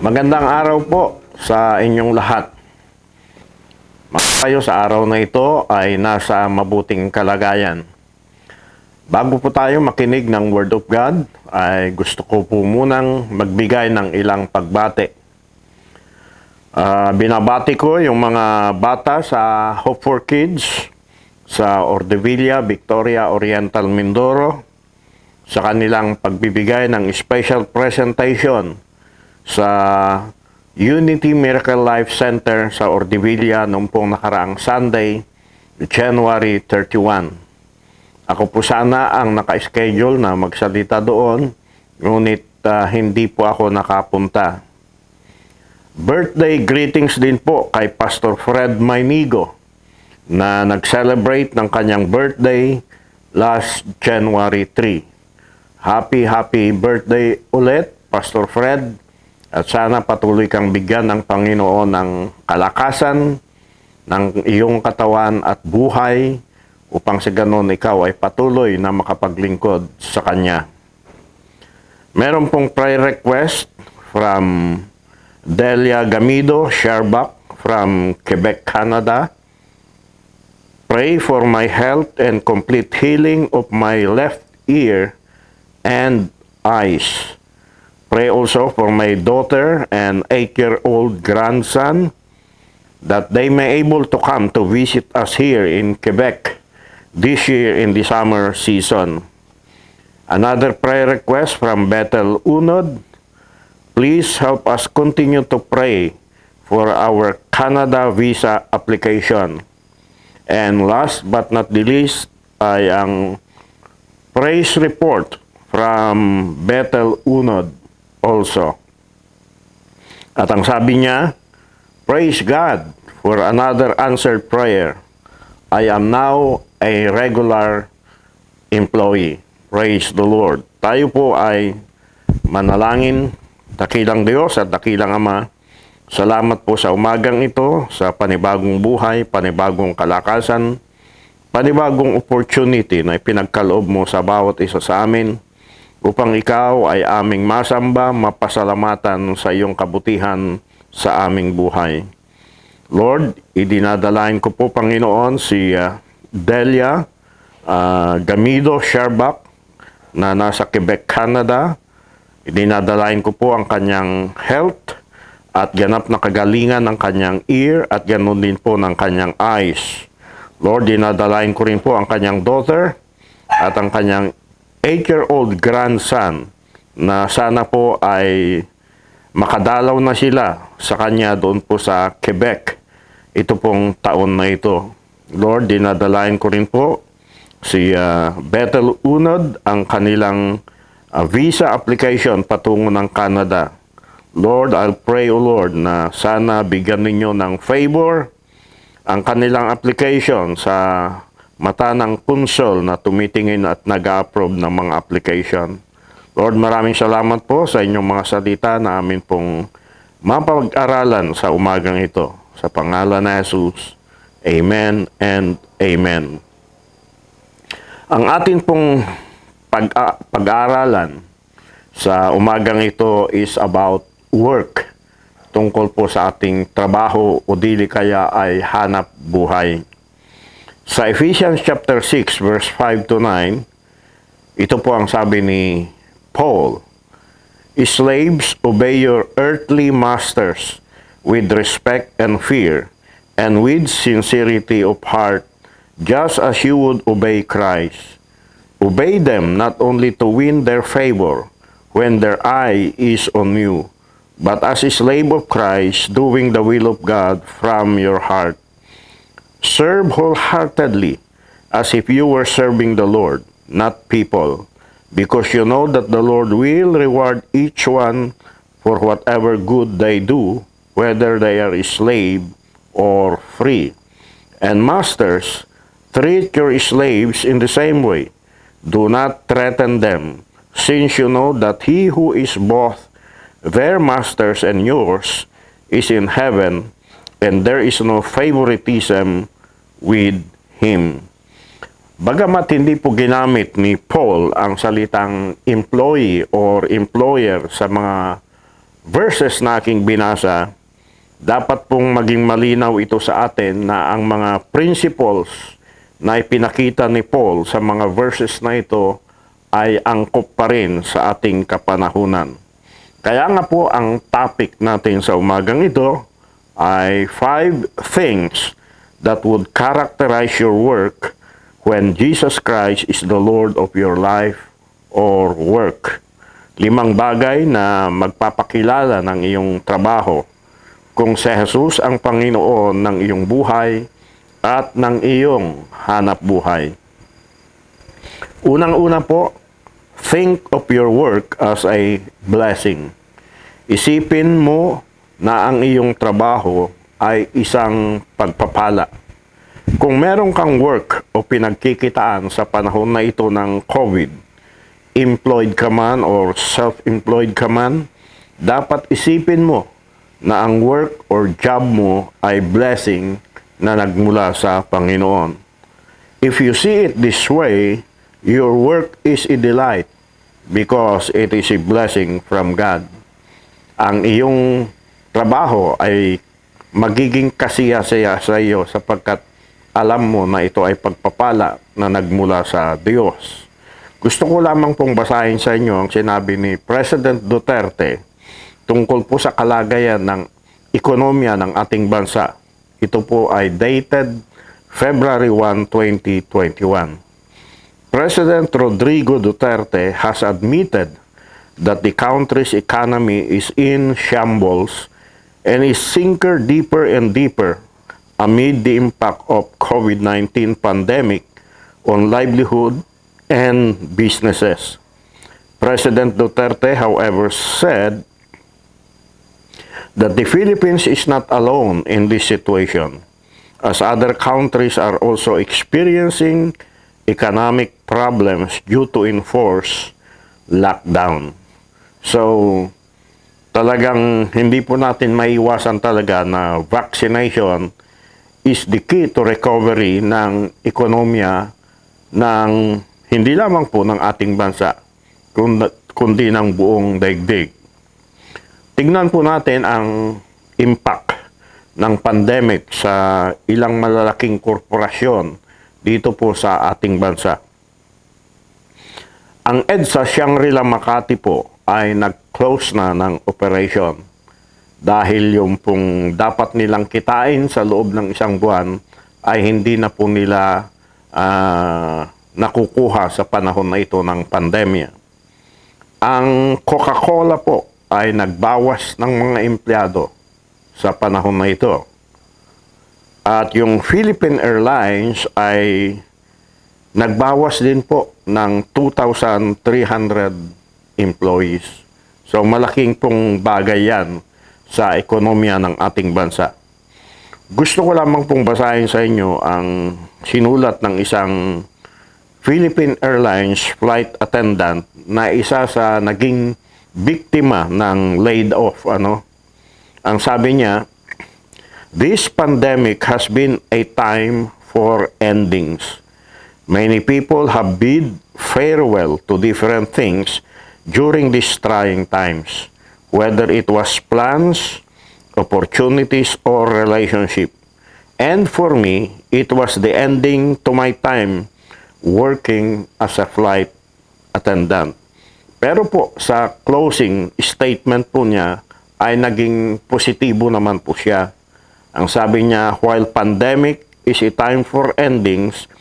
Magandang araw po sa inyong lahat. Tayo sa araw na ito ay nasa mabuting kalagayan. Bago po tayo makinig ng Word of God, ay gusto ko po munang magbigay ng ilang pagbati. Binabati ko yung mga bata sa Hope for Kids sa Ordevilla, Victoria Oriental, Mindoro sa kanilang pagbibigay ng special presentation sa Unity Miracle Life Center sa Ordevilla noong pong nakaraang Sunday, January 31. Ako po sana ang naka-schedule na magsalita doon, ngunit hindi po ako nakapunta. Birthday greetings din po kay Pastor Fred Maynigo na nag-celebrate ng kanyang birthday last January 3. Happy birthday ulit, Pastor Fred. At sana patuloy kang bigyan ng Panginoon ng kalakasan ng iyong katawan at buhay upang sa ganon ikaw ay patuloy na makapaglingkod sa Kanya. Meron pong prayer request from Delia Gamido Sherbak from Quebec, Canada. Pray for my health and complete healing of my left ear and eyes. Pray also for my daughter and 8-year-old grandson that they may able to come to visit us here in Quebec this year in the summer season. Another prayer request from Bethel Unod. Please help us continue to pray for our Canada visa application. And last but not the least ay ang praise report from Bethel Unod also. At ang sabi niya, praise God for another answered prayer. I am now a regular employee. Praise the Lord. Tayo po ay manalangin. Dakilang Diyos at dakilang Ama, salamat po sa umagang ito, sa panibagong buhay, panibagong kalakasan, panibagong opportunity na ipinagkaloob mo sa bawat isa sa amin, upang ikaw ay aming masamba, mapasalamatan sa iyong kabutihan sa aming buhay. Lord, idinadalain ko po, Panginoon, si Delia Gamido Sherbak na nasa Quebec, Canada. Idinadalain ko po ang kanyang health at ganap na kagalingan ng kanyang ear at ganoon din po ng kanyang eyes. Lord, dinadalain ko rin po ang kanyang daughter at ang kanyang 8-year-old grandson na sana po ay makadalaw na sila sa kanya doon po sa Quebec ito pong taon na ito. Lord, dinadalain ko rin po si Bethel Unod ang kanilang visa application patungo ng Canada. Lord, I'll pray, O Lord, na sana bigyan ninyo ng favor ang kanilang application sa mata ng konsul na tumitingin at nag-approve ng mga application. Lord, maraming salamat po sa inyong mga salita na amin pong mapag-aralan sa umagang ito. Sa pangalan ni Jesus, Amen and Amen. Ang atin pong pag-aaralan sa umagang ito is about work. Tungkol po sa ating trabaho o dili kaya ay hanap buhay. Sa Ephesians chapter 6 verse 5 to 9, ito po ang sabi ni Paul, slaves, obey your earthly masters with respect and fear, and with sincerity of heart, just as you would obey Christ. Obey them not only to win their favor when their eye is on you, but as a slave of Christ, doing the will of God from your heart. Serve wholeheartedly, as if you were serving the Lord, not people, because you know that the Lord will reward each one for whatever good they do, whether they are a slave or free. And masters, treat your slaves in the same way. Do not threaten them, since you know that he who is both their masters and yours is in heaven, and there is no favoritism with him. Bagamat hindi po ginamit ni Paul ang salitang employee or employer sa mga verses na aking binasa, dapat pong maging malinaw ito sa atin na ang mga principles na ipinakita ni Paul sa mga verses na ito ay angkop pa rin sa ating kapanahunan. Kaya nga po ang topic natin sa umagang ito ay 5 things that would characterize your work when Jesus Christ is the Lord of your life or work. 5 bagay na magpapakilala ng iyong trabaho kung si Jesus ang Panginoon ng iyong buhay at ng iyong hanap buhay. Unang-una po, think of your work as a blessing. Isipin mo na ang iyong trabaho ay isang pagpapala. Kung meron kang work o pinagkikitaan sa panahon na ito ng COVID, employed ka man or self-employed ka man, dapat isipin mo na ang work or job mo ay blessing na nagmula sa Panginoon. If you see it this way, your work is a delight because it is a blessing from God. Ang iyong trabaho ay magiging kasiya-saya sa iyo sapagkat alam mo na ito ay pagpapala na nagmula sa Diyos. Gusto ko lamang pong basahin sa inyo ang sinabi ni President Duterte tungkol po sa kalagayan ng ekonomiya ng ating bansa. Ito po ay dated February 1, 2021. President Rodrigo Duterte has admitted that the country's economy is in shambles and is sinking deeper and deeper amid the impact of COVID-19 pandemic on livelihood and businesses. President Duterte, however, said that the Philippines is not alone in this situation, as other countries are also experiencing economic problems due to enforced lockdown. So, talagang hindi po natin maiwasan talaga na vaccination is the key to recovery ng ekonomiya ng hindi lamang po ng ating bansa, kundi ng buong daigdig. Tingnan po natin ang impact ng pandemic sa ilang malalaking korporasyon dito po sa ating bansa. Ang EDSA Shangri-La Makati po ay nag-close na ng operation dahil yung pong dapat nilang kitain sa loob ng isang buwan ay hindi na po nila nakukuha sa panahon na ito ng pandemya. Ang Coca-Cola po ay nagbawas ng mga empleyado sa panahon na ito. At yung Philippine Airlines ay nagbawas din po ng 2,300 employees. So malaking pong bagay yan sa ekonomiya ng ating bansa. Gusto ko lamang pong basahin sa inyo ang sinulat ng isang Philippine Airlines flight attendant na isa sa naging biktima ng laid off. Ang sabi niya, "This pandemic has been a time for endings. Many people have bid farewell to different things during these trying times, whether it was plans, opportunities, or relationship. And for me, it was the ending to my time working as a flight attendant." Pero po sa closing statement po niya ay naging positibo naman po siya. Ang sabi niya, "While pandemic is a time for endings,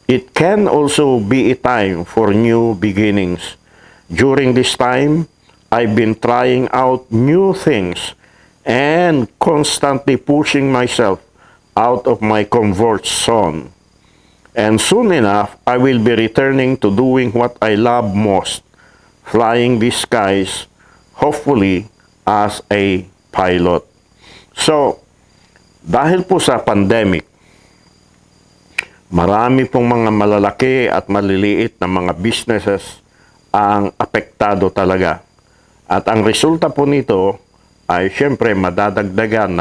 it can also be a time for new beginnings. During this time, I've been trying out new things and constantly pushing myself out of my comfort zone. And soon enough, I will be returning to doing what I love most, flying the skies, hopefully as a pilot." So, dahil po sa pandemic, marami pong mga malalaki at maliliit na mga businesses ang apektado talaga. At ang resulta po nito ay syempre madadagdagan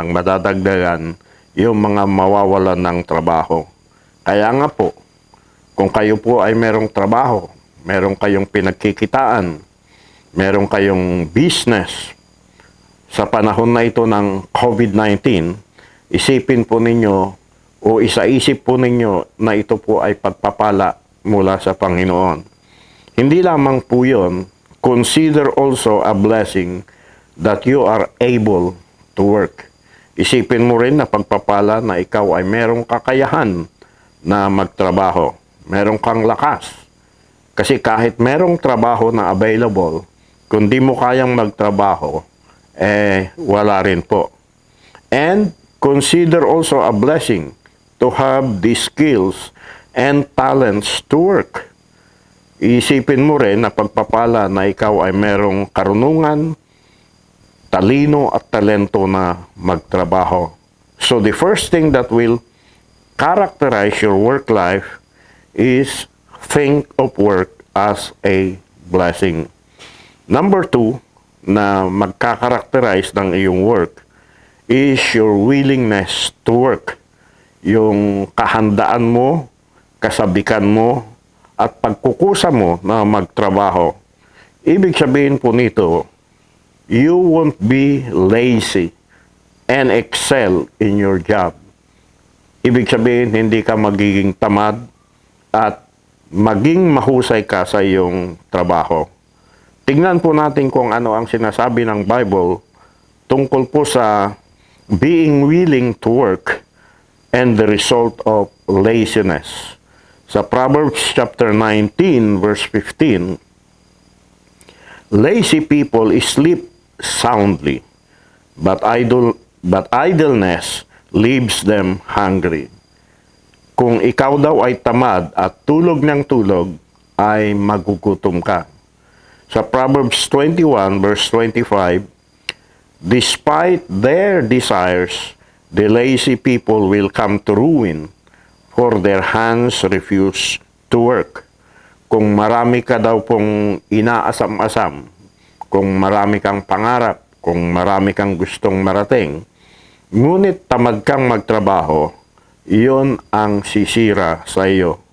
yung mga mawawalan ng trabaho. Kaya nga po, kung kayo po ay merong trabaho, meron kayong pinagkikitaan, meron kayong business, sa panahon na ito ng COVID-19, isipin po ninyo o isaisip po ninyo na ito po ay pagpapala mula sa Panginoon. Hindi lamang po yun, consider also a blessing that you are able to work. Isipin mo rin na pagpapala na ikaw ay merong kakayahan na magtrabaho. Merong kang lakas. Kasi kahit merong trabaho na available, kung di mo kayang magtrabaho, wala rin po. And consider also a blessing to have the skills and talents to work. Isipin mo rin na pagpapala na ikaw ay merong karunungan, talino at talento na magtrabaho. So the first thing that will characterize your work life is think of work as a blessing. Number 2 na magkakarakterize ng iyong work is your willingness to work. Yung kahandaan mo, kasabikan mo, at pagkukusa mo na magtrabaho. Ibig sabihin po nito, you won't be lazy and excel in your job. Ibig sabihin, hindi ka magiging tamad at maging mahusay ka sa iyong trabaho. Tingnan po natin kung ano ang sinasabi ng Bible tungkol po sa being willing to work and the result of laziness. Sa Proverbs chapter 19 verse 15, lazy people sleep soundly, but idleness leaves them hungry. Kung ikaw daw ay tamad at tulog ng tulog, ay magugutom ka. Sa Proverbs 21 verse 25, despite their desires, the lazy people will come to ruin, for their hands refuse to work. Kung marami ka daw pong inaasam-asam, kung marami kang pangarap, kung marami kang gustong marating, ngunit tamad kang magtrabaho, iyon ang sisira sa iyo.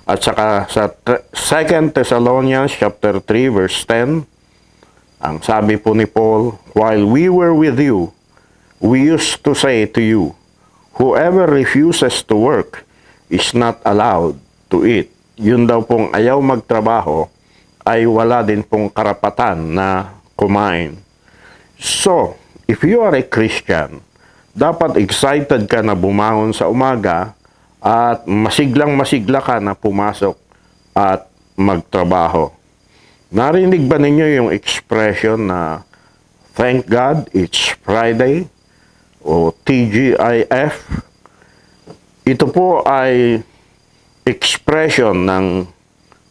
At saka sa 2 Thessalonians chapter 3 verse 10, ang sabi po ni Paul, while we were with you, we used to say to you, whoever refuses to work is not allowed to eat. Yun daw pong ayaw magtrabaho ay wala din pong karapatan na kumain. So, if you are a Christian, dapat excited ka na bumangon sa umaga at masiglang-masigla ka na pumasok at magtrabaho. Narinig ba ninyo yung expression na thank God it's Friday o TGIF? Ito po ay expression ng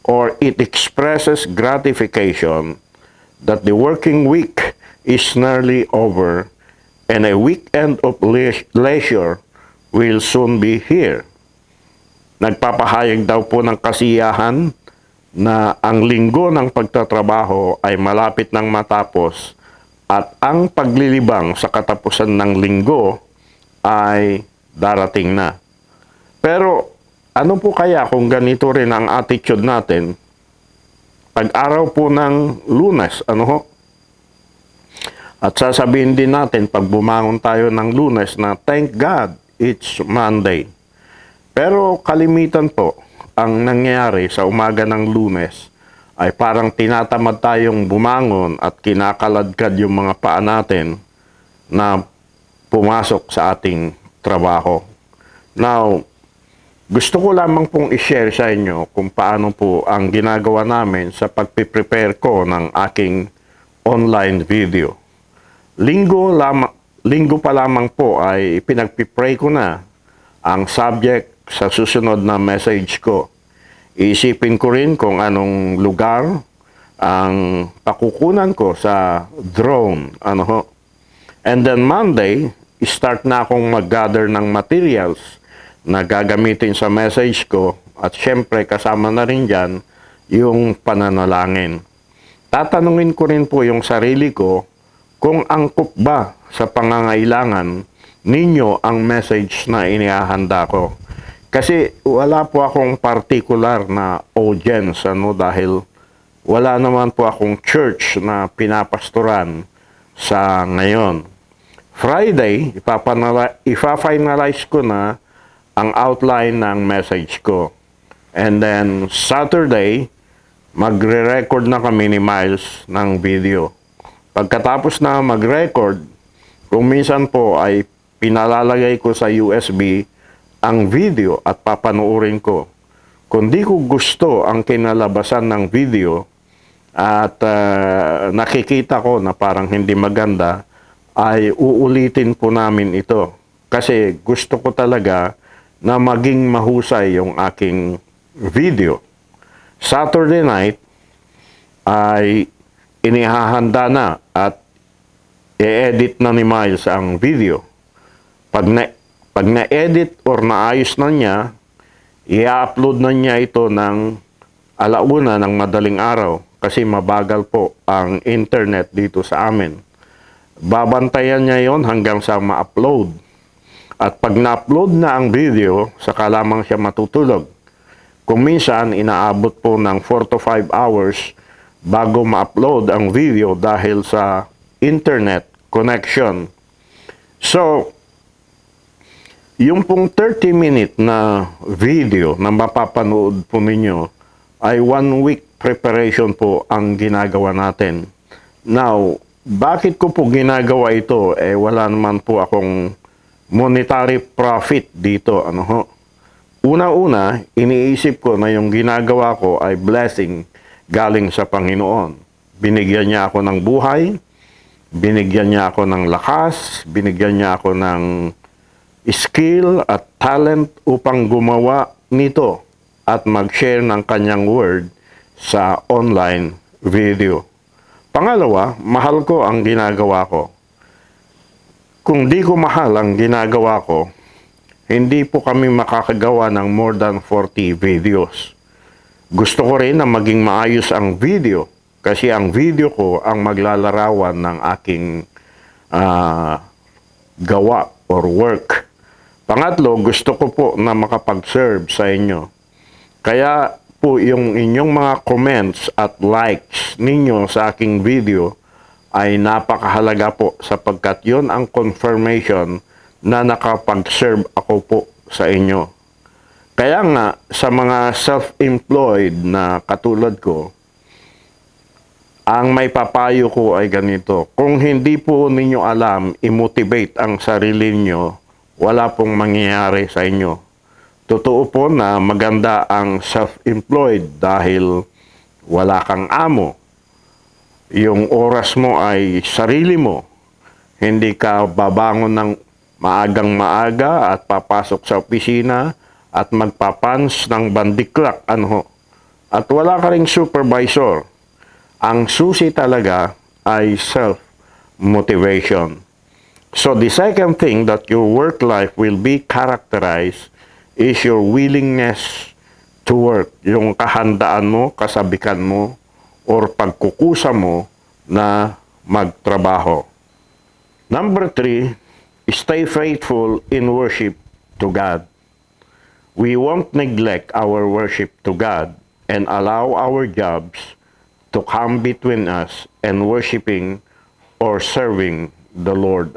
or it expresses gratification that the working week is nearly over and a weekend of leisure will soon be here. Nagpapahayag daw po ng kasiyahan na ang linggo ng pagtatrabaho ay malapit nang matapos at ang paglilibang sa katapusan ng linggo ay darating na. Pero ano po kaya kung ganito rin ang attitude natin pag-araw po ng Lunes, ano ho? At sasabihin din natin pag bumangon tayo ng Lunes na thank God it's Monday. Pero kalimitan po ang nangyayari sa umaga ng Lunes ay parang tinatamad tayong bumangon at kinakaladkad yung mga paa natin na pumasok sa ating trabaho. Now, gusto ko lamang pong i-share sa inyo kung paano po ang ginagawa namin sa pagpiprepare ko ng aking online video. Linggo pa lamang po ay pinagpipray ko na ang subject sa susunod na message ko. Iisipin ko rin kung anong lugar ang pakukunan ko sa drone. Ano ho? And then Monday, start na akong mag-gather ng materials na gagamitin sa message ko at syempre kasama na rin dyan yung pananalangin. Tatanungin ko rin po yung sarili ko kung angkop ba sa pangangailangan ninyo ang message na inihahanda ko. Kasi wala po akong particular na audience dahil wala naman po akong church na pinapastoran sa ngayon. Friday, ipa-finalize ko na ang outline ng message ko. And then Saturday, magre-record na kami ni Miles ng video. Pagkatapos na mag-record, kung minsan po ay pinalalagay ko sa USB ang video at papanoorin ko. Kung di ko gusto ang kinalabasan ng video at nakikita ko na parang hindi maganda, ay uulitin po namin ito. Kasi gusto ko talaga na maging mahusay yung aking video. Saturday night ay inihahanda na at i-edit na ni Miles ang video. Pag na-edit or naayos na niya, i-upload na niya ito ng alauna ng madaling araw kasi mabagal po ang internet dito sa amin. Babantayan niya yon hanggang sa ma-upload. At pag na-upload na ang video, saka lamang siya matutulog. Kung minsan, inaabot po ng 4 to 5 hours bago ma-upload ang video dahil sa internet connection. So, yung pong 30-minute na video na mapapanood po ninyo ay 1 week preparation po ang ginagawa natin. Now, bakit ko po ginagawa ito? Wala naman po akong monetary profit dito. Una-una, iniisip ko na yung ginagawa ko ay blessing galing sa Panginoon. Binigyan niya ako ng buhay, binigyan niya ako ng lakas, binigyan niya ako ng skill at talent upang gumawa nito at mag-share ng kanyang word sa online video. Pangalawa, mahal ko ang ginagawa ko. Kung di ko mahal ang ginagawa ko, hindi po kami makakagawa ng more than 40 videos. Gusto ko rin na maging maayos ang video kasi ang video ko ang maglalarawan ng aking gawa or work. Pangatlo, gusto ko po na makapag-serve sa inyo. Kaya po yung inyong mga comments at likes ninyo sa aking video ay napakahalaga po sapagkat yon ang confirmation na nakapag-serve ako po sa inyo. Kaya nga, sa mga self-employed na katulad ko, ang may papayo ko ay ganito. Kung hindi po ninyo alam, i-motivate ang sarili niyo, wala pong mangyayari sa inyo. Totoo po na maganda ang self-employed dahil wala kang amo. Yung oras mo ay sarili mo. Hindi ka babangon ng maagang maaga at papasok sa opisina at magpapans ng bandiklak. At wala ka ring supervisor. Ang susi talaga ay self-motivation. So the second thing that your work life will be characterized is your willingness to work. Yung kahandaan mo, kasabikan mo, or pagkukusa mo na magtrabaho. Number 3, stay faithful in worship to God. We won't neglect our worship to God and allow our jobs to come between us and worshiping or serving the Lord.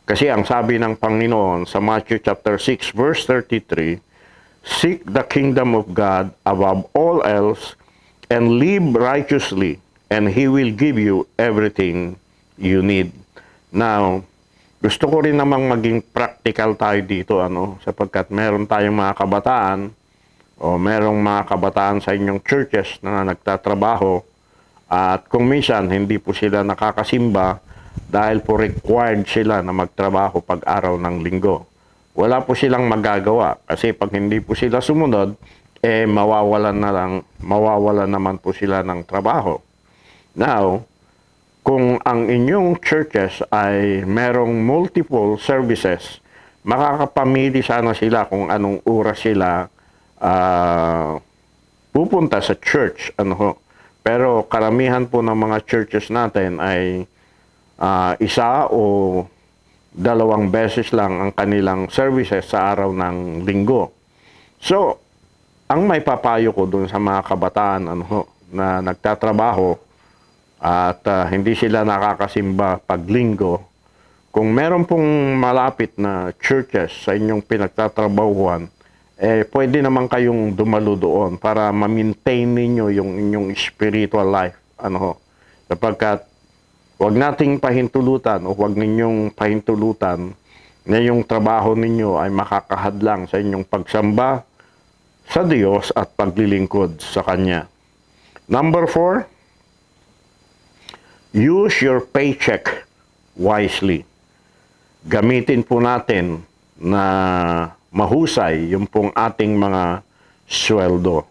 Kasi ang sabi ng Panginoon sa Matthew chapter 6 verse 33, seek the kingdom of God above all else and live righteously, and He will give you everything you need. Now, gusto ko rin namang maging practical tayo dito, sapagkat meron tayong mga kabataan o merong mga kabataan sa inyong churches na nagtatrabaho at kung minsan hindi po sila nakakasimba dahil po required sila na magtrabaho pag araw ng linggo. Wala po silang magagawa kasi pag hindi po sila sumunod, mawawalan naman po sila ng trabaho. Now, kung ang inyong churches ay merong multiple services, makakapamili sana sila kung anong oras sila pupunta sa church. Pero karamihan po ng mga churches natin ay isa o dalawang beses lang ang kanilang services sa araw ng linggo. So, ang may papayo ko dun sa mga kabataan na nagtatrabaho, at hindi sila nakakasimba pag linggo, kung meron pong malapit na churches sa inyong pinagtatrabahuan, pwede naman kayong dumalo doon para ma-maintain ninyo yung inyong spiritual life. Sapagkat wag nating pahintulutan o wag ninyong pahintulutan na yung trabaho ninyo ay makakahadlang sa inyong pagsamba sa Diyos at paglilingkod sa Kanya. Number 4, use your paycheck wisely. Gamitin po natin na mahusay yung pong ating mga sweldo.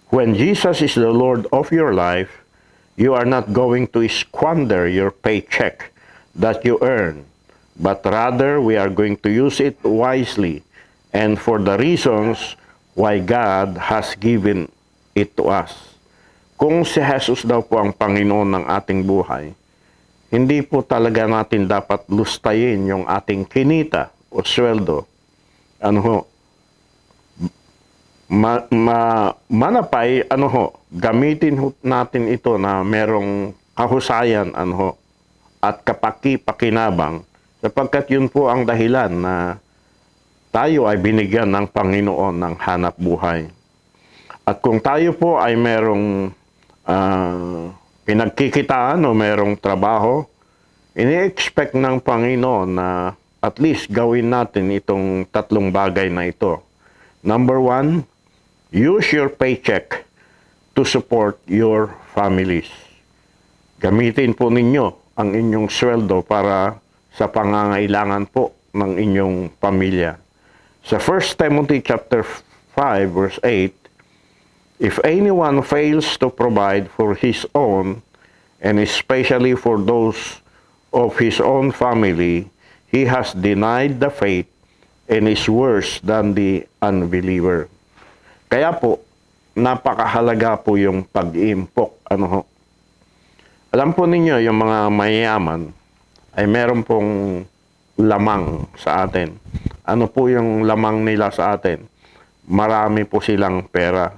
When Jesus is the Lord of your life, you are not going to squander your paycheck that you earn, but rather we are going to use it wisely and for the reasons why God has given it to us. Kung si Jesus daw po ang Panginoon ng ating buhay, hindi po talaga natin dapat lustayin yung ating kinita o sweldo. Manapay, gamitin natin ito na merong kahusayan, at kapaki-pakinabang, sapagkat yun po ang dahilan na tayo ay binigyan ng Panginoon ng hanap buhay. At kung tayo po ay merong pinagkikitaan o merong trabaho, ini-expect ng Panginoon na at least gawin natin itong tatlong bagay na ito. Number 1, use your paycheck to support your families. Gamitin po ninyo ang inyong sweldo para sa pangangailangan po ng inyong pamilya. Sa 1 Timothy chapter 5 verse 8, if anyone fails to provide for his own, and especially for those of his own family, he has denied the faith and is worse than the unbeliever. Kaya po, napakahalaga po yung pag-iimpok. Alam po ninyo, yung mga mayayaman ay meron pong lamang sa atin. Ano po yung lamang nila sa atin? Marami po silang pera.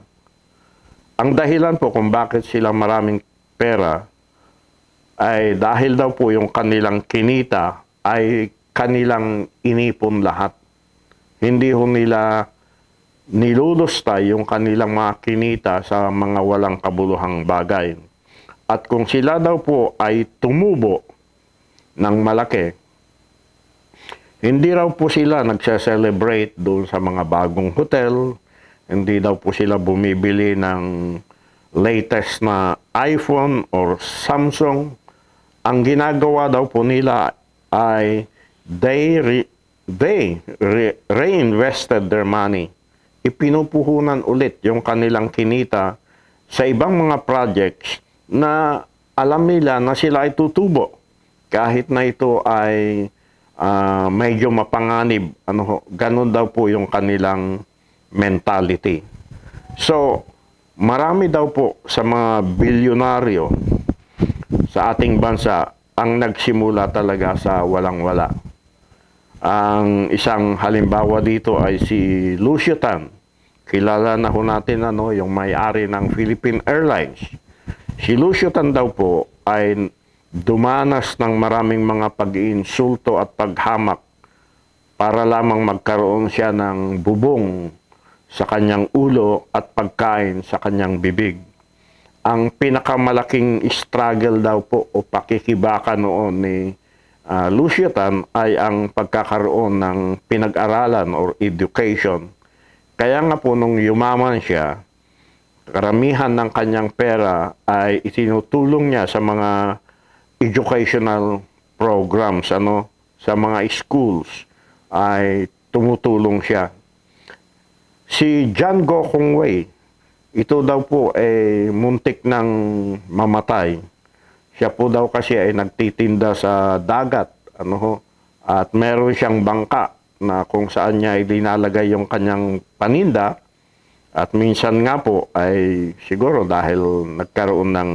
Ang dahilan po kung bakit sila maraming pera ay dahil daw po yung kanilang kinita ay kanilang inipon lahat. Hindi ho nila nilulusta yung kanilang mga kinita sa mga walang kabuluhang bagay. At kung sila daw po ay tumubo ng malaki, hindi raw po sila nagse-celebrate doon sa mga bagong hotel, hindi daw po sila bumibili ng latest na iPhone or Samsung. Ang ginagawa daw po nila ay they reinvested their money. Ipinupuhunan ulit yung kanilang kinita sa ibang mga projects na alam nila na sila ay tutubo. Kahit na ito ay medyo mapanganib. Ganun daw po yung kanilang mentality. So, marami daw po sa mga bilyonaryo sa ating bansa ang nagsimula talaga sa walang-wala. Ang isang halimbawa dito ay si Lucio Tan. Kilala na ho natin yung may-ari ng Philippine Airlines. Si Lucio Tan daw po ay dumanas ng maraming mga pag-iinsulto at paghamak para lamang magkaroon siya ng bubong sa kanyang ulo at pagkain sa kanyang bibig. Ang pinakamalaking struggle daw po o pakikibaka noon ni Lucio Tan ay ang pagkakaroon ng pinag-aralan or education. Kaya nga po nung yumaman siya, karamihan ng kanyang pera ay itinutulong niya sa mga educational programs, sa mga schools ay tumutulong siya. Si John Gokong Wei, ito daw po muntik ng mamatay. Siya po daw kasi ay nagtitinda sa dagat, at meron siyang bangka na kung saan niya ilinalagay yung kanyang paninda. At minsan nga po ay siguro dahil nagkaroon ng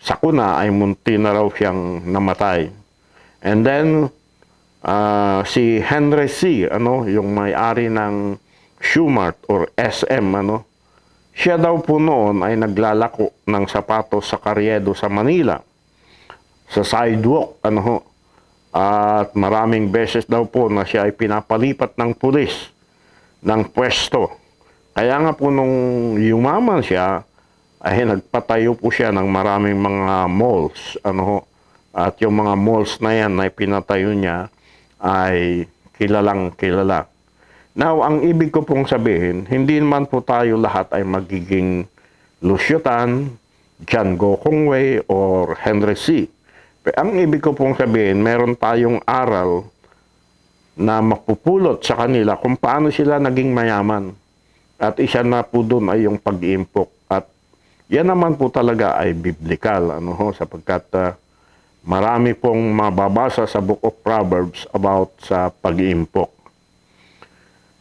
sakuna ay munti na raw siyang namatay. And then si Henry C, yung may-ari ng Shoemart or SM, Siya daw po noon ay naglalako ng sapatos sa Carriedo sa Manila, sa sidewalk, at maraming beses daw po na siya ay pinapalipat ng pulis ng pwesto. Kaya nga po nung yumaman siya, ay nagpatayo po siya ng maraming mga malls, at yung mga malls na yan na pinatayo niya ay kilalang kilala. Now, ang ibig ko pong sabihin, hindi naman po tayo lahat ay magiging Lusyutan, John Go Kongwei, or Henry C. Ang ibig ko pong sabihin, meron tayong aral na mapupulot sa kanila kung paano sila naging mayaman. At isa na po doon ay yung pag-iimpok. At yan naman po talaga ay biblical, sapagkat marami pong mababasa sa Book of Proverbs about sa pag-iimpok.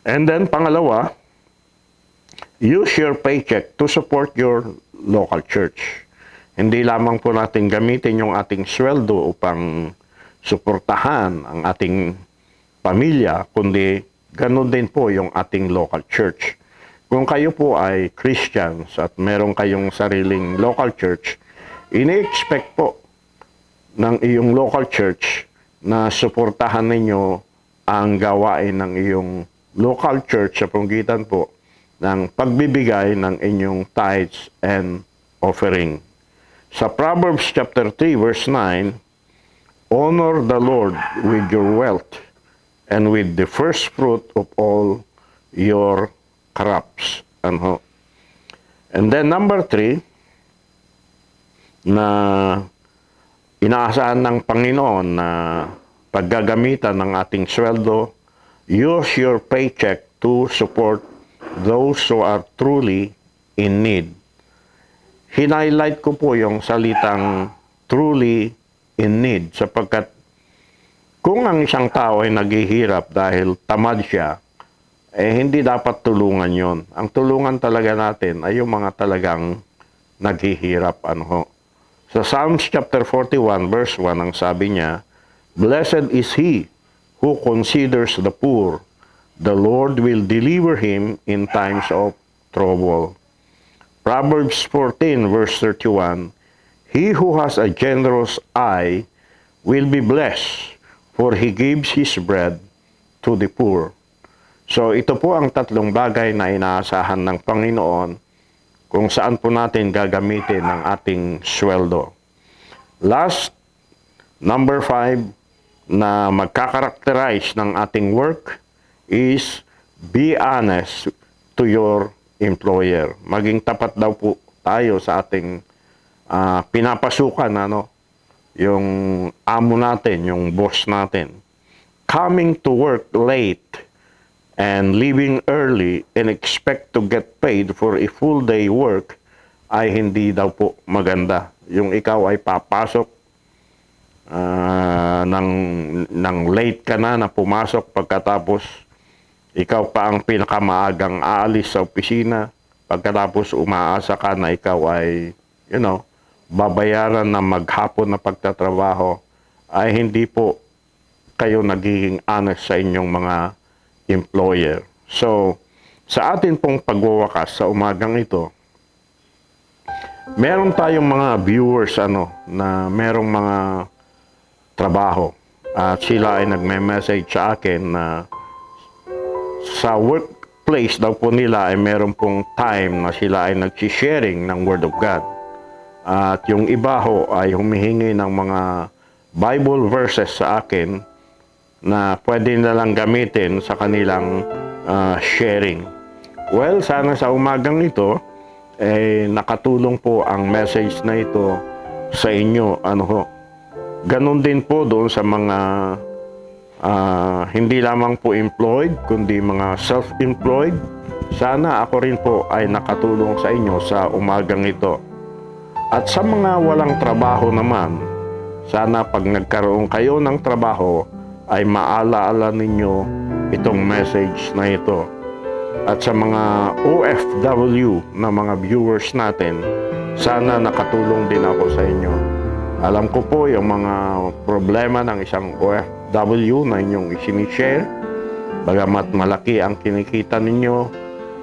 And then, pangalawa, use your paycheck to support your local church. Hindi lamang po natin gamitin yung ating sweldo upang suportahan ang ating pamilya, kundi ganun din po yung ating local church. Kung kayo po ay Christians at meron kayong sariling local church, ini-expect po ng iyong local church na suportahan ninyo ang gawain ng iyong local church sa pamagitan po ng pagbibigay ng inyong tithes and offering. Sa Proverbs chapter 3 verse 9, honor the Lord with your wealth and with the first fruit of all your crops. And then number 3, na inaasahan ng Panginoon na paggagamitan ng ating sweldo, use your paycheck to support those who are truly in need. Hinighlight ko po yung salitang truly in need sapagkat kung ang isang tao ay naghihirap dahil tamad siya, hindi dapat tulungan yon. Ang tulungan talaga natin ay yung mga talagang naghihirap. Sa Psalms chapter 41 verse 1, ang sabi niya, blessed is he who considers the poor. The Lord will deliver him in times of trouble. Proverbs 14 verse 31, he who has a generous eye will be blessed, for he gives his bread to the poor. So ito po ang tatlong bagay na inaasahan ng Panginoon kung saan po natin gagamitin ang ating sweldo. Last, number 5, na magkakarakterize ng ating work is be honest to your employer. Maging tapat daw po tayo sa ating pinapasukan, yung amo natin, yung boss natin. Coming to work late and leaving early and expect to get paid for a full day work ay hindi daw po maganda. Yung ikaw ay papasok ng late ka na pumasok, pagkatapos ikaw pa ang pinakamaagang aalis sa opisina, pagkatapos umaasa ka na ikaw ay, babayaran na maghapon na pagtatrabaho, ay hindi po kayo nagiging honest sa inyong mga employer. So, sa atin pong pagwawakas sa umagang ito, meron tayong mga viewers na merong mga trabaho at sila ay nagme-message sa akin na sa workplace daw po nila ay meron pong time na sila ay nag-sharing ng Word of God. At yung iba ho ay humihingi ng mga Bible verses sa akin na pwede nilang gamitin sa kanilang sharing. Well, sana sa umagang ito, nakatulong po ang message na ito sa inyo. Ganon din po doon sa mga hindi lamang po employed, kundi mga self-employed. Sana ako rin po ay nakatulong sa inyo sa umagang ito. At sa mga walang trabaho naman, sana pag nagkaroon kayo ng trabaho, ay maalaala ninyo itong message na ito. At sa mga OFW na mga viewers natin, sana nakatulong din ako sa inyo. Alam ko po yung mga problema ng isang OFW na inyong isinishare. Bagamat malaki ang kinikita ninyo,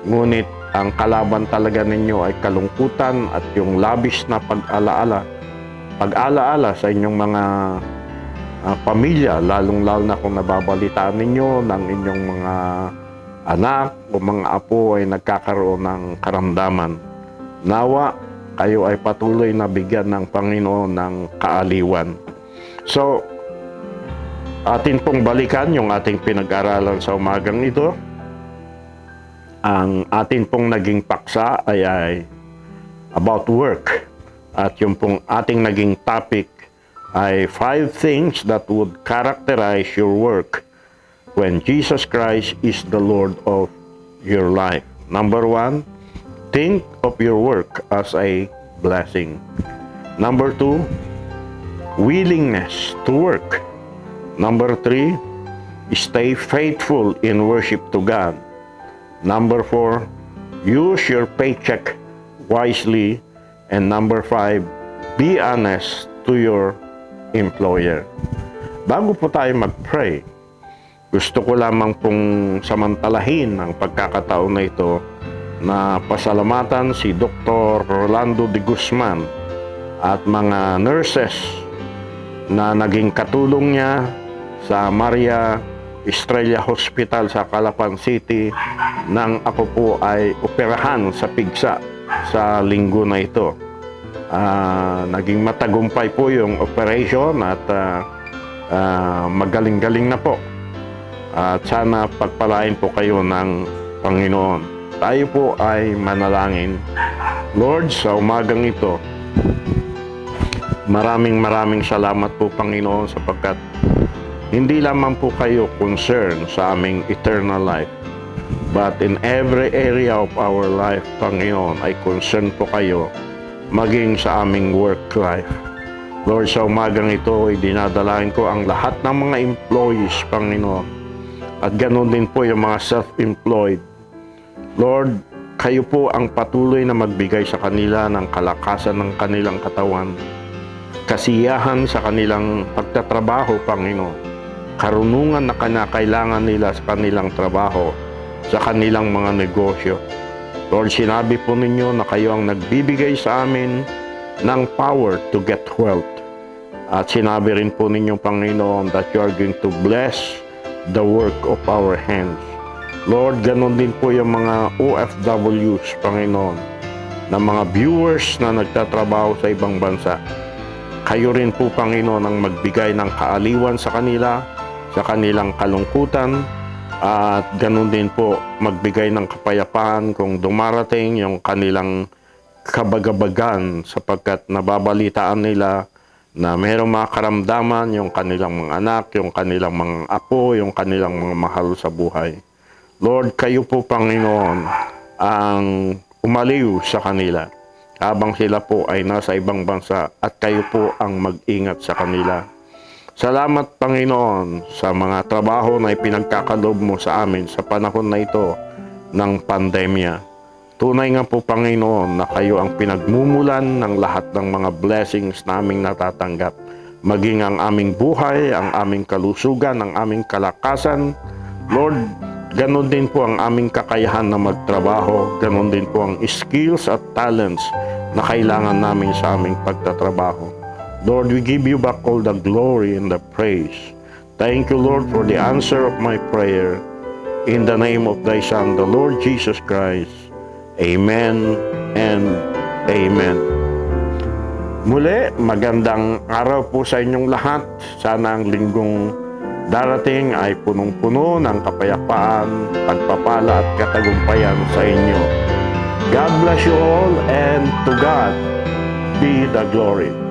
ngunit ang kalaban talaga ninyo ay kalungkutan at yung labis na pag-alaala sa inyong mga pamilya, lalong-lalo na kung nababalitaan ninyo ng inyong mga anak o mga apo ay nagkakaroon ng karamdaman. Nawa, kayo ay patuloy na bigyan ng Panginoon ng kaaliwan. So, atin pong balikan yung ating pinag-aralan sa umagang ito. Ang atin pong naging paksa ay about work. At yung pong ating naging topic ay 5 things that would characterize your work when Jesus Christ is the Lord of your life. Number 1, think of your work as a blessing. Number 2, willingness to work. Number 3, stay faithful in worship to God. Number 4, use your paycheck wisely. And number 5, be honest to your employer. Bago po tayo mag-pray, gusto ko lamang pong samantalahin ang pagkakataon na ito na pasalamatan si Dr. Rolando de Guzman at mga nurses na naging katulong niya sa Maria Estrella Hospital sa Calapan City nang ako po ay operahan sa pigsa sa linggo na ito. Naging matagumpay po yung operation at magaling-galing na po. At sana pagpalain po kayo ng Panginoon. Tayo po ay manalangin. Lord, sa umagang ito, maraming salamat po Panginoon sapagkat hindi lamang po kayo concerned sa aming eternal life, but in every area of our life, Panginoon, ay concerned po kayo maging sa aming work life. Lord, sa umagang ito, dinadalain ko ang lahat ng mga employees, Panginoon, at ganoon din po yung mga self-employed. Lord, kayo po ang patuloy na magbigay sa kanila ng kalakasan ng kanilang katawan, kasiyahan sa kanilang pagtatrabaho, Panginoon, karunungan na kailangan nila sa kanilang trabaho, sa kanilang mga negosyo. Lord, sinabi po ninyo na kayo ang nagbibigay sa amin ng power to get wealth. At sinabi rin po ninyo, Panginoon, that you are going to bless the work of our hands. Lord, ganun din po yung mga OFWs, Panginoon, na mga viewers na nagtatrabaho sa ibang bansa. Kayo rin po, Panginoon, ang magbigay ng kaaliwan sa kanila, sa kanilang kalungkutan, at ganun din po magbigay ng kapayapaan kung dumarating yung kanilang kabagabagan sapagkat nababalitaan nila na mayroong mga karamdaman yung kanilang mga anak, yung kanilang mga apo, yung kanilang mga mahal sa buhay. Lord, kayo po Panginoon ang umaliw sa kanila habang sila po ay nasa ibang bansa at kayo po ang mag-ingat sa kanila. Salamat Panginoon sa mga trabaho na ipinagkakalob mo sa amin sa panahon na ito ng pandemya. Tunay nga po Panginoon na kayo ang pinagmumulan ng lahat ng mga blessings na aming natatanggap. Maging ang aming buhay, ang aming kalusugan, ang aming kalakasan. Lord, ganon din po ang aming kakayahan na magtrabaho. Ganon din po ang skills at talents na kailangan namin sa aming pagtatrabaho. Lord, we give you back all the glory and the praise. Thank you, Lord, for the answer of my prayer. In the name of thy Son, the Lord Jesus Christ. Amen and Amen. Muli, magandang araw po sa inyong lahat. Sana ang linggong darating ay punong-puno ng kapayapaan, pagpapala at katagumpayan sa inyo. God bless you all and to God be the glory.